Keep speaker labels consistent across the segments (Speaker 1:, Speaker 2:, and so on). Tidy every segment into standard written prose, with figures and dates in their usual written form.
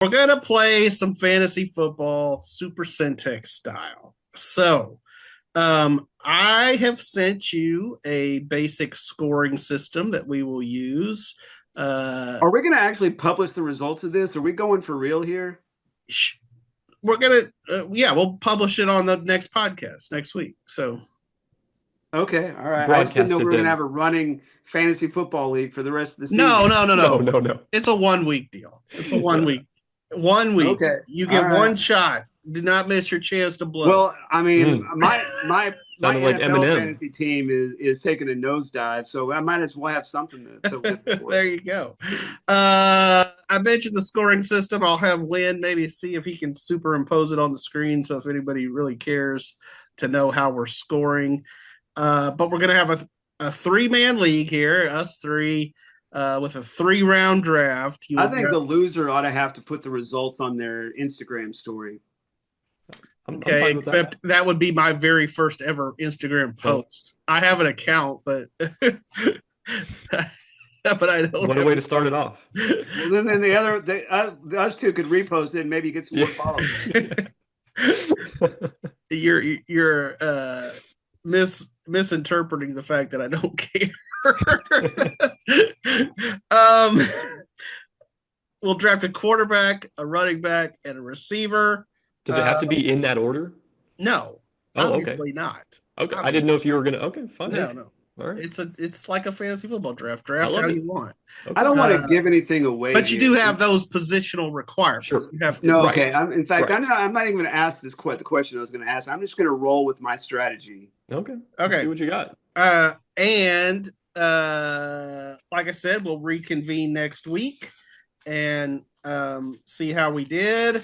Speaker 1: We're going to play some fantasy football, Super Centex style. So, I have sent you a basic scoring system that we will use. Uh,
Speaker 2: Are we going to actually publish the results of this? Are we going for real here?
Speaker 1: we're going to, yeah, we'll publish it on the next podcast next week. So,
Speaker 2: Okay, all right. I just didn't know we
Speaker 3: Broadcasted
Speaker 2: were going to
Speaker 3: then.
Speaker 2: have a running fantasy football league for the rest of the
Speaker 1: no,
Speaker 2: season.
Speaker 1: no, no,
Speaker 3: No,
Speaker 1: no.
Speaker 3: no, no.
Speaker 1: It's a 1 week deal. It's a one
Speaker 3: Yeah.
Speaker 1: week. 1 week.
Speaker 2: Okay,
Speaker 1: You
Speaker 2: all
Speaker 1: get
Speaker 2: right.
Speaker 1: one shot. Do not miss your chance to blow.
Speaker 2: Well, I mean,
Speaker 3: Mm.
Speaker 2: my
Speaker 3: Sounded like
Speaker 2: NFL
Speaker 3: Eminem.
Speaker 2: fantasy team is taking a nosedive, so I might as well have something to live for.
Speaker 1: There you go. I mentioned the scoring system. I'll have Lynn maybe see if he can superimpose it on the screen. So if anybody really cares to know how we're scoring, but we're going to have a 3-man league here, us three, with a 3-round draft.
Speaker 2: I think the loser ought to have to put the results on their Instagram story.
Speaker 3: I'm
Speaker 1: Okay,
Speaker 3: fine with
Speaker 1: except that would be my very first ever Instagram post. I have an account, but but I don't.
Speaker 3: What a way to start it off.
Speaker 2: Well, then us two could repost it and maybe get some more followers.
Speaker 1: You're misinterpreting the fact that I don't care. We'll draft a quarterback, a running back, and a receiver.
Speaker 3: Does it have to be in that order?
Speaker 1: No,
Speaker 3: Oh,
Speaker 1: obviously not.
Speaker 3: Okay. I didn't know if you were gonna. Okay, fine.
Speaker 1: No.
Speaker 3: All right.
Speaker 1: It's like a fantasy football draft. Draft how you want.
Speaker 3: Okay.
Speaker 2: I don't want to give anything away,
Speaker 1: but you
Speaker 2: here.
Speaker 1: do have those positional requirements.
Speaker 3: Sure.
Speaker 1: You have to.
Speaker 2: No,
Speaker 3: Right.
Speaker 2: okay. In fact,
Speaker 3: Right.
Speaker 2: I'm not even going to ask the question I was going to ask. I'm just going to roll with my strategy.
Speaker 3: Okay. Let's see what you got.
Speaker 1: And like I said, we'll reconvene next week and see how we did.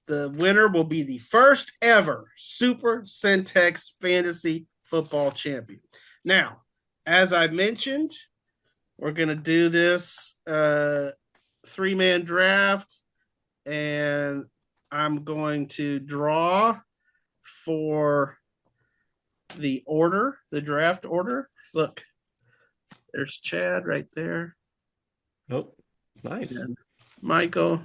Speaker 1: The winner will be the first ever Super Centex Fantasy Football Champion. Now, as I mentioned, we're going to do this 3-man draft, and I'm going to draw for the draft order. Look, there's Chad right there.
Speaker 3: Oh, nice.
Speaker 1: And Michael.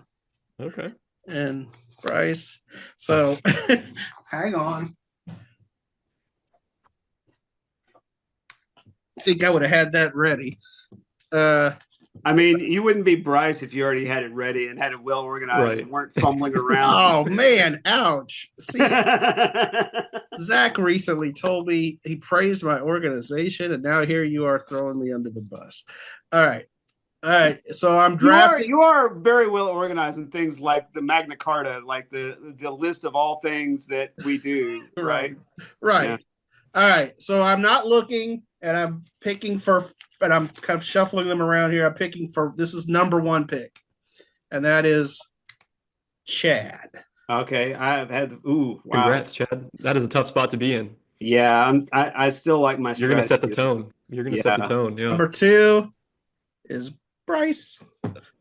Speaker 3: Okay.
Speaker 1: And Bryce. So hang on. I think I would have had that ready.
Speaker 2: I mean, you wouldn't be Bryce if you already had it ready and had it well organized and weren't fumbling around.
Speaker 1: Oh man, ouch. See, Zach recently told me he praised my organization, and now here you are throwing me under the bus. All right. So I'm drafting.
Speaker 2: You are very well organized in things like the Magna Carta, like the list of all things that we do. Right.
Speaker 1: Yeah. All right. So I'm not looking, and I'm picking and I'm kind of shuffling them around here. I'm picking this is number 1 pick, and that is Chad.
Speaker 2: Okay. I've had
Speaker 3: wow. Congrats, Chad. That is a tough spot to be in.
Speaker 2: Yeah. I still like my
Speaker 3: You're going to set the tone. You're going to set the tone. Yeah.
Speaker 1: Number 2 is Bryce.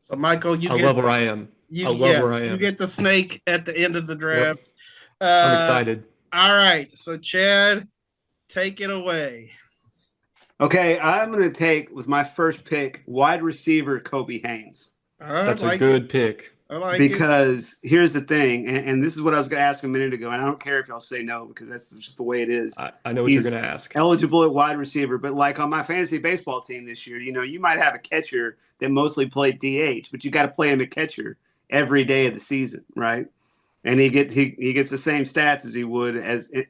Speaker 1: So Michael,
Speaker 3: I love where I am. I love where I am.
Speaker 1: You get the snake at the end of the draft.
Speaker 3: Yep. I'm excited.
Speaker 1: All right. So Chad, take it away.
Speaker 2: Okay, I'm going to take with my first pick wide receiver Kobe Haynes.
Speaker 3: That's a good pick.
Speaker 2: Because here's the thing, and this is what I was going to ask a minute ago, and I don't care if y'all say no because that's just the way it is.
Speaker 3: I know what you're going to ask.
Speaker 2: Eligible at wide receiver, but like on my fantasy baseball team this year, you might have a catcher that mostly played DH, but you got to play him a catcher every day of the season, right? And he gets the same stats as he would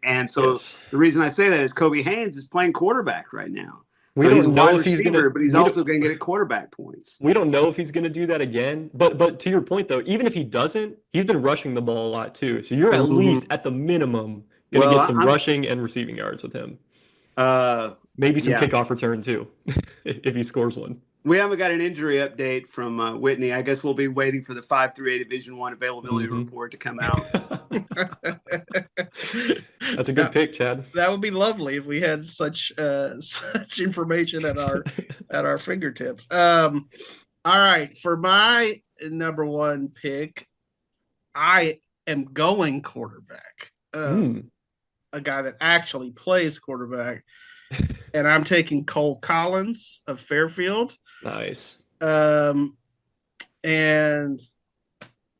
Speaker 2: and so
Speaker 3: yes.
Speaker 2: The reason I say that is Kobe Haynes is playing quarterback right now.
Speaker 3: So
Speaker 2: he's a wide receiver, but he's also going to get quarterback points.
Speaker 3: We don't know if he's going to do that again. But to your point, though, even if he doesn't, he's been rushing the ball a lot, too. So you're at least, at the minimum, going to get some rushing and receiving yards with him. Maybe some kickoff return, too, if he scores one.
Speaker 2: We haven't got an injury update from Whitney. I guess we'll be waiting for the 5-3A Division I availability report to come out.
Speaker 3: That's a good pick, Chad.
Speaker 1: That would be lovely if we had such information at our fingertips. All right, for my number 1 pick, I am going quarterback. A guy that actually plays quarterback. And I'm taking Cole Collins of Fairfield.
Speaker 3: Nice.
Speaker 1: And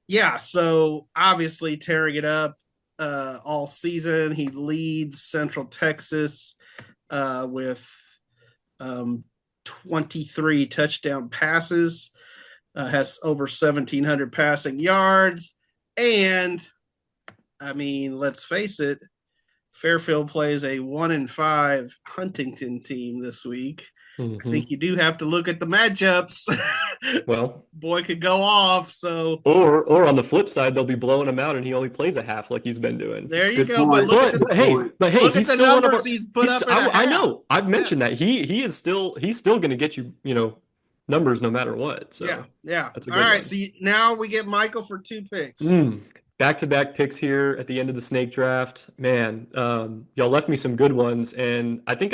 Speaker 1: yeah, so obviously tearing it up all season. He leads Central Texas with 23 touchdown passes, has over 1,700 passing yards. And I mean, let's face it, Fairfield plays a 1-5 Huntington team this week. I think you do have to look at the matchups.
Speaker 3: Well,
Speaker 1: boy could go off. So,
Speaker 3: or on the flip side, they'll be blowing him out, and he only plays a half like he's been doing.
Speaker 1: There you
Speaker 2: Good
Speaker 1: go.
Speaker 2: point.
Speaker 1: But
Speaker 3: hey,
Speaker 1: look
Speaker 3: he's
Speaker 1: at the
Speaker 3: still one of
Speaker 1: numbers
Speaker 3: our.
Speaker 1: he's put up.
Speaker 3: I know. I've mentioned that he's still going to get you numbers no matter what. So
Speaker 1: yeah.
Speaker 3: That's a
Speaker 1: all
Speaker 3: good
Speaker 1: right.
Speaker 3: one.
Speaker 1: So now we get Michael for 2 picks.
Speaker 3: Back-to-back picks here at the end of the snake draft. Man, y'all left me some good ones, and I think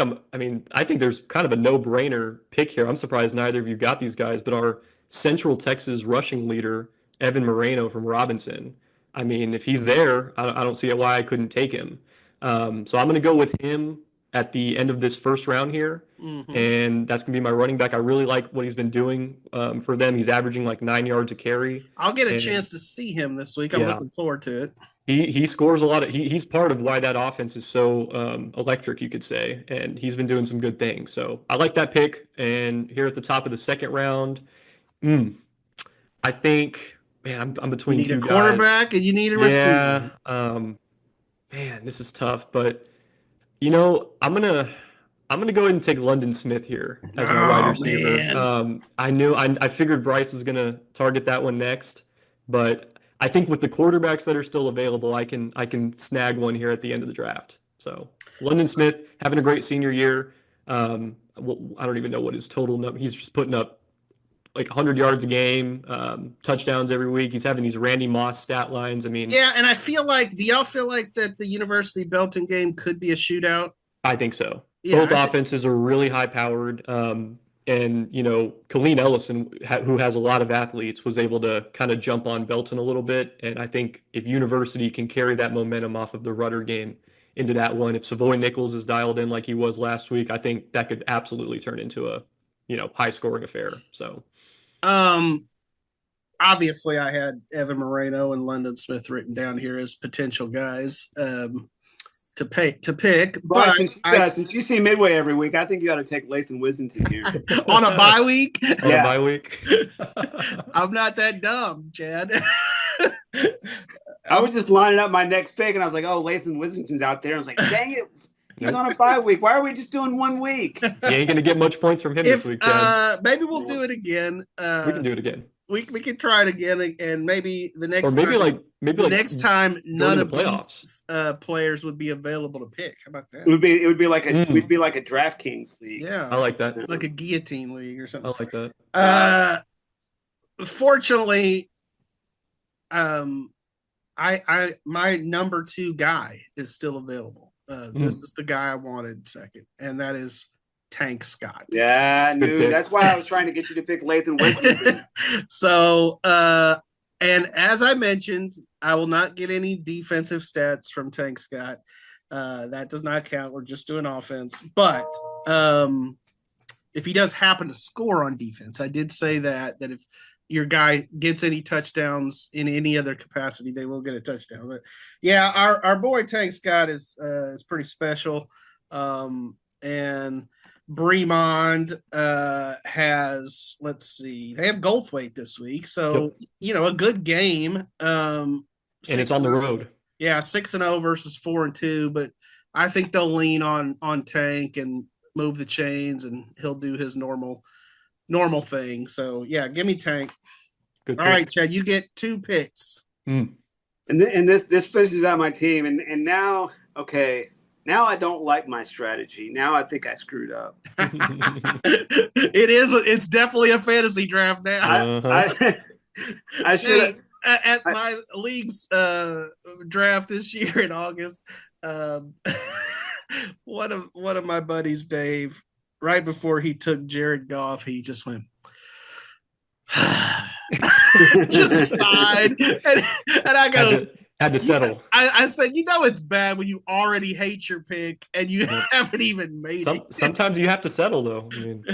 Speaker 3: there's kind of a no-brainer pick here. I'm surprised neither of you got these guys, but our Central Texas rushing leader, Evan Moreno from Robinson. I mean, if he's there, I don't see why I couldn't take him. So I'm going to go with him at the end of this first round here. And that's going to be my running back. I really like what he's been doing for them. He's averaging like 9 yards a carry.
Speaker 1: I'll get a chance to see him this week. I'm looking forward to it.
Speaker 3: He scores a lot of he's part of why that offense is so electric, you could say, and he's been doing some good things. So I like that pick. And here at the top of the second round, I think, man, I'm between two guys.
Speaker 1: You need a quarterback and you need a receiver.
Speaker 3: Man, this is tough, but I'm gonna go ahead and take London Smith here as my wide receiver.
Speaker 1: Man.
Speaker 3: I figured Bryce was gonna target that one next, but I think with the quarterbacks that are still available, I can snag one here at the end of the draft. So London Smith having a great senior year. I don't even know what his total number. He's just putting up like 100 yards a game, touchdowns every week. He's having these Randy Moss stat lines. I mean,
Speaker 1: yeah, and I feel like, do y'all feel like that the University Belton game could be a shootout?
Speaker 3: I think so. Yeah, both offenses are really high powered. And, Colleen Ellison, who has a lot of athletes, was able to kind of jump on Belton a little bit. And I think if University can carry that momentum off of the Rudder game into that one, if Savoy Nichols is dialed in like he was last week, I think that could absolutely turn into a, high scoring affair. So,
Speaker 1: obviously I had Evan Moreno and London Smith written down here as potential guys to pick.
Speaker 2: But since you see Midway every week, I think you ought to take Lathan Wisington here.
Speaker 1: On a bye week?
Speaker 3: On a bye week?
Speaker 1: I'm not that dumb, Chad.
Speaker 2: I was just lining up my next pick, and I was like, oh, Lathan Wisington's out there. I was like, dang it. He's on a bye week. Why are we just doing 1 week?
Speaker 3: You ain't going to get much points from him this week, Chad.
Speaker 1: Maybe we'll do it again.
Speaker 3: We can do it again.
Speaker 1: We can try it again, and maybe the next
Speaker 3: next
Speaker 1: time none of these players would be available to pick. How about that?
Speaker 2: It would be like a DraftKings league.
Speaker 1: Yeah,
Speaker 3: I like that.
Speaker 1: Like a guillotine league or something.
Speaker 3: I like that.
Speaker 1: Fortunately, my number 2 guy is still available. This is the guy I wanted second, and that is Tank Scott.
Speaker 2: Yeah, I knew. That's why I was trying to get you to pick Lathan Wisington.
Speaker 1: So, and as I mentioned, I will not get any defensive stats from Tank Scott. That does not count. We're just doing offense. But if he does happen to score on defense, I did say that if your guy gets any touchdowns in any other capacity, they will get a touchdown. But yeah, our boy Tank Scott is pretty special. And Bremond has, let's see, they have Goldthwait this week, so a good game.
Speaker 3: And it's on the road.
Speaker 1: Yeah, 6-0 versus 4-2, but I think they'll lean on Tank and move the chains, and he'll do his normal thing. So yeah, give me Tank.
Speaker 3: Good
Speaker 1: All right, Chad, you get 2 picks.
Speaker 2: And this finishes out my team, and now now I don't like my strategy. Now I think I screwed up.
Speaker 1: It's definitely a fantasy draft now.
Speaker 2: I should
Speaker 1: at my league's draft this year in August. One of my buddies, Dave, right before he took Jared Goff, he just went just sighed, and I go
Speaker 3: had to settle.
Speaker 1: I said, it's bad when you already hate your pick and you haven't even made it.
Speaker 3: Sometimes you have to settle, though. I mean,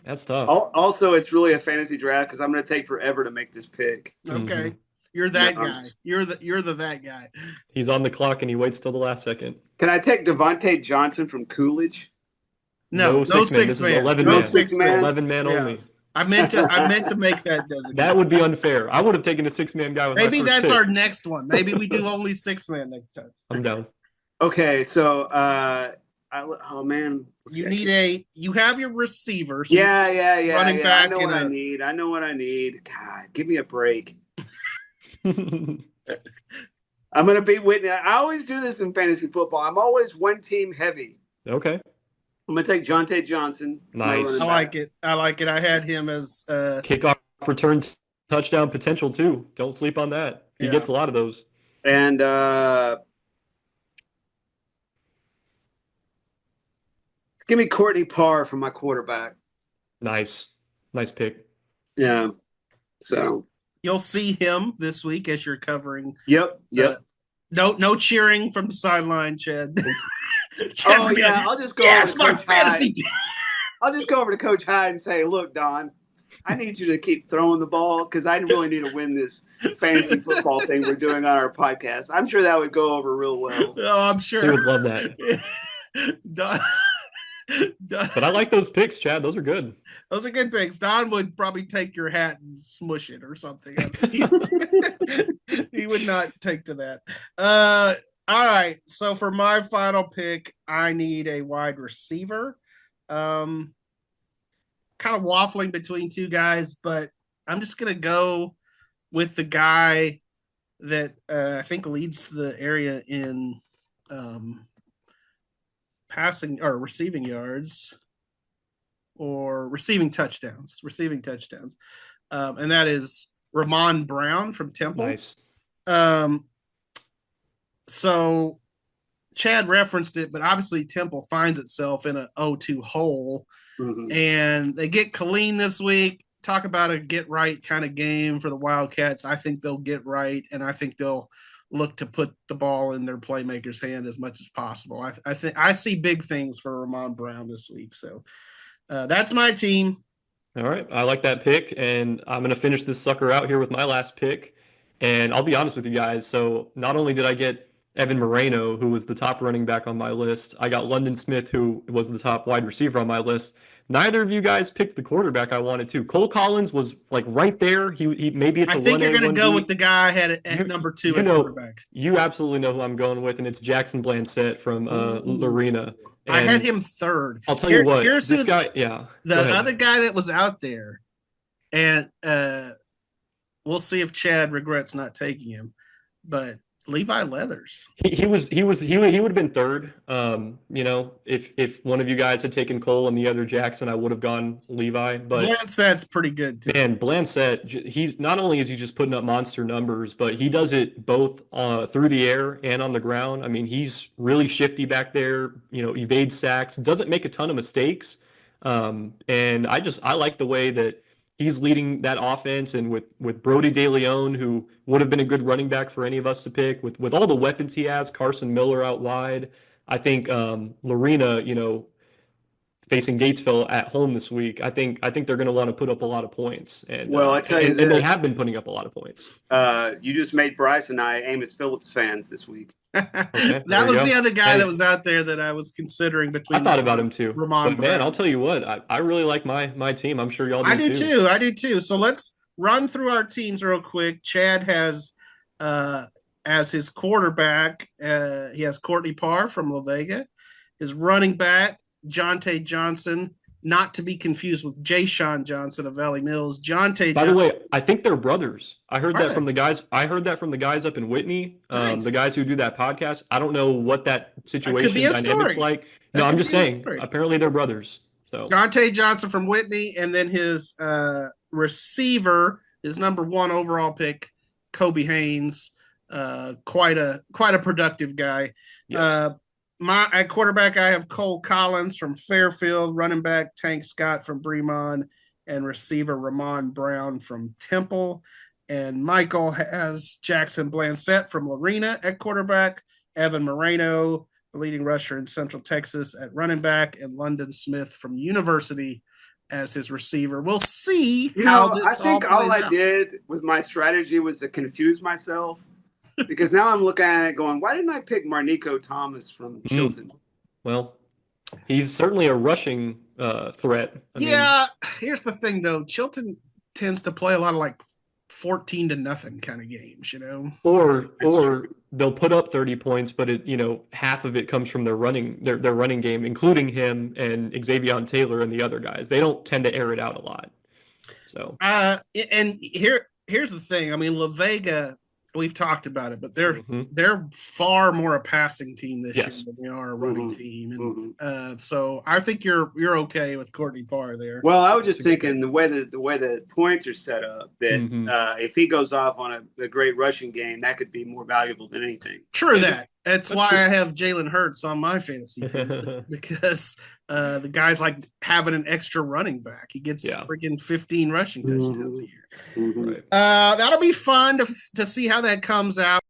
Speaker 3: that's tough.
Speaker 2: Also, it's really a fantasy draft because I'm going to take forever to make this pick.
Speaker 1: Okay. You're that guy. You're that guy.
Speaker 3: He's on the clock and he waits till the last second.
Speaker 2: Can I take Devontae Johnson from Coolidge?
Speaker 1: No six man. This
Speaker 3: is 11
Speaker 2: man.
Speaker 3: No
Speaker 2: 6 man.
Speaker 3: 11 man only.
Speaker 1: I meant to make that designation.
Speaker 3: That would be unfair. I would have taken a 6-man guy with
Speaker 1: Maybe
Speaker 3: my first
Speaker 1: that's
Speaker 3: pick.
Speaker 1: Our next one. Maybe we do only 6-man next time.
Speaker 3: I'm down.
Speaker 2: Okay, so oh man,
Speaker 1: you have your receivers.
Speaker 2: Running
Speaker 1: back.
Speaker 2: I know what I need. God, give me a break. I'm gonna beat Whitney. I always do this in fantasy football. I'm always one team heavy.
Speaker 3: Okay.
Speaker 2: I'm gonna take Jonte Johnson.
Speaker 3: Nice.
Speaker 1: I like it. I had him as
Speaker 3: kickoff return touchdown potential too. Don't sleep on that. He gets a lot of those.
Speaker 2: And give me Courtney Parr for my quarterback.
Speaker 3: Nice pick.
Speaker 2: Yeah. So
Speaker 1: you'll see him this week as you're covering.
Speaker 2: Yep.
Speaker 1: No cheering from the sideline, Chad.
Speaker 2: I'll just go.
Speaker 1: Yes, my fantasy.
Speaker 2: I'll just go over to Coach Hyde and say, "Look, Don, I need you to keep throwing the ball because I really need to win this fantasy football thing we're doing on our podcast." I'm sure that would go over real well.
Speaker 1: Oh, I'm sure
Speaker 3: he would love that.
Speaker 1: Don.
Speaker 3: But I like those picks, Chad. Those are good.
Speaker 1: Those are good picks. Don would probably take your hat and smush it or something. He would not take to that. All right. So for my final pick, I need a wide receiver. Kind of waffling between two guys, but I'm just going to go with the guy that I think leads the area in passing or receiving yards or receiving touchdowns, and that is Ramon Brown from Temple.
Speaker 3: Nice.
Speaker 1: So Chad referenced it, but obviously Temple finds itself in an 0-2 hole, and they get Colleen this week. Talk about a get right kind of game for the Wildcats. I think they'll get right, and I think they'll look to put the ball in their playmaker's hand as much as possible. I think I see big things for Ramon Brown this week. So that's my team.
Speaker 3: All right. I like that pick, and I'm going to finish this sucker out here with my last pick. And I'll be honest with you guys. So not only did I get Evan Moreno, who was the top running back on my list, I got London Smith, who was the top wide receiver on my list. Neither of you guys picked the quarterback I wanted to. Cole Collins was like right there. He maybe it's a 1A, 1B.
Speaker 1: I think you're going to go with the guy I had at number 2 at quarterback.
Speaker 3: You absolutely know who I'm going with, and it's Jackson Blanchett from Lorena. And
Speaker 1: I had him third.
Speaker 3: I'll tell you what. This guy,
Speaker 1: the other guy that was out there, and we'll see if Chad regrets not taking him, but Levi Leathers.
Speaker 3: He would have been third. If one of you guys had taken Cole and the other Jackson, I would have gone Levi. But
Speaker 1: Blanchett's pretty good too.
Speaker 3: And Blanchett, he's not only is he just putting up monster numbers, but he does it both through the air and on the ground. I mean, he's really shifty back there. Evades sacks, doesn't make a ton of mistakes. And I like the way that he's leading that offense, and with Brody DeLeon, who would have been a good running back for any of us to pick, with all the weapons he has, Carson Miller out wide. I think Lorena, facing Gatesville at home this week, I think they're going to want to put up a lot of points. And
Speaker 2: I tell you,
Speaker 3: and they have been putting up a lot of points.
Speaker 2: You just made Bryce and I Amos Phillips fans this week.
Speaker 1: Okay, that was the other guy that was out there that I was considering between.
Speaker 3: I thought about him too.
Speaker 1: Ramon
Speaker 3: but man, I'll tell you what, I really like my team. I'm sure y'all do
Speaker 1: too. I do too. So let's run through our teams real quick. Chad has as his quarterback, he has Courtney Parr from La Vega. His running back, Jonte Johnson, not to be confused with Jayshon Johnson of Valley Mills. By
Speaker 3: the way, I think they're brothers. I heard that from the guys. I heard that from the guys up in Whitney,
Speaker 1: nice.
Speaker 3: The guys who do that podcast. I don't know what that situation dynamic's like. No, I'm just saying. Apparently, they're brothers. So
Speaker 1: Jonte Johnson from Whitney, and then his receiver, his number 1 overall pick, Kobe Haynes. Quite a productive guy.
Speaker 3: Yes.
Speaker 1: At quarterback, I have Cole Collins from Fairfield, running back Tank Scott from Bremond, and receiver Ramon Brown from Temple. And Michael has Jackson Blanchett from Lorena at quarterback, Evan Moreno, the leading rusher in Central Texas, at running back, and London Smith from University as his receiver. We'll see
Speaker 2: I think all I did with my strategy was to confuse myself, because now I'm looking at it going, why didn't I pick Marnico Thomas from Chilton?
Speaker 3: Well, he's certainly a rushing threat.
Speaker 1: I mean, here's the thing, though. Chilton tends to play a lot of like 14-0 kind of games,
Speaker 3: Or they'll put up 30 points, but half of it comes from their running game, including him and Xavier Taylor and the other guys. They don't tend to air it out a lot. So
Speaker 1: and here's the thing. I mean, La Vega, we've talked about it, but they're far more a passing team this year than they are a running team, and so I think you're okay with Courtney Parr there.
Speaker 2: Well, I was just thinking the way the points are set up, that if he goes off on a great rushing game, that could be more valuable than anything.
Speaker 1: True that. That's why I have Jalen Hurts on my fantasy team, because the guy's like having an extra running back. He gets freaking 15 rushing touchdowns a year. Right. That'll be fun to see how that comes out.